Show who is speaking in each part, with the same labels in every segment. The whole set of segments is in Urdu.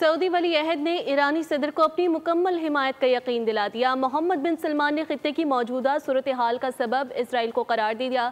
Speaker 1: سعودی ولی عہد نے ایرانی صدر کو اپنی مکمل حمایت کا یقین دلا دیا۔ محمد بن سلمان نے خطے کی موجودہ صورتحال کا سبب اسرائیل کو قرار دے دیا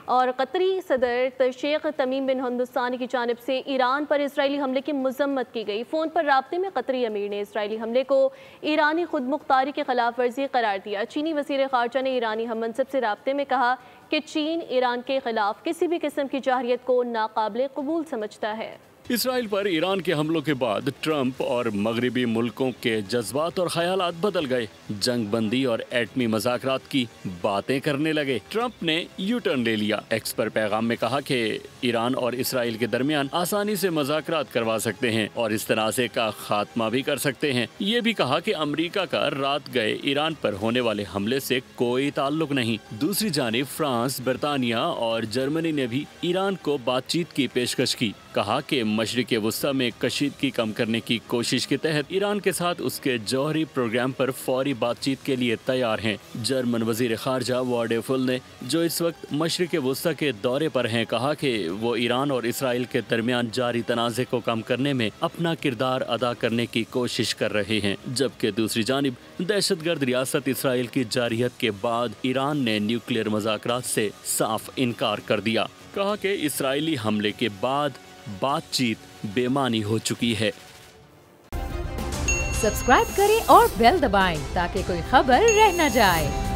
Speaker 1: اور قطری صدر شیخ تمیم بن حمد الثانی کی جانب سے ایران پر اسرائیلی حملے کی مذمت کی گئی۔ فون پر رابطے میں قطری امیر نے اسرائیلی حملے کو ایرانی خود مختاری کی خلاف ورزی قرار دیا۔ چینی وزیر خارجہ نے ایرانی ہم منصب سے رابطے میں کہا کہ چین ایران کے خلاف کسی بھی قسم کی جارحیت کو ناقابل قبول سمجھتا ہے۔
Speaker 2: اسرائیل پر ایران کے حملوں کے بعد ٹرمپ اور مغربی ملکوں کے جذبات اور خیالات بدل گئے۔ جنگ بندی اور ایٹمی مذاکرات کی باتیں کرنے لگے۔ ٹرمپ نے یو ٹرن لے لیا۔ ایکس پر پیغام میں کہا کہ ایران اور اسرائیل کے درمیان آسانی سے مذاکرات کروا سکتے ہیں اور اس تنازع کا خاتمہ بھی کر سکتے ہیں۔ یہ بھی کہا کہ امریکہ کا رات گئے ایران پر ہونے والے حملے سے کوئی تعلق نہیں۔ دوسری جانب فرانس، برطانیہ اور جرمنی نے بھی ایران کو بات چیت کی پیشکش کی۔ کہا کہ مشرق وسطی میں کشیدگی کم کرنے کی کوشش کے تحت ایران کے ساتھ اس کے جوہری پروگرام پر فوری بات چیت کے لیے تیار ہیں۔ جرمن وزیر خارجہ وارڈیفل نے، جو اس وقت مشرق وسطی کے دورے پر ہیں، کہا کہ وہ ایران اور اسرائیل کے درمیان جاری تنازع کو کم کرنے میں اپنا کردار ادا کرنے کی کوشش کر رہے ہیں، جبکہ دوسری جانب دہشت گرد ریاست اسرائیل کی جارحیت کے بعد ایران نے نیوکلیئر مذاکرات سے صاف انکار کر دیا۔ کہا کہ اسرائیلی حملے کے بعد بات چیت بے معنی ہو چکی ہے۔
Speaker 3: سبسکرائب کریں اور بیل دبائیں تاکہ کوئی خبر رہ نہ جائے۔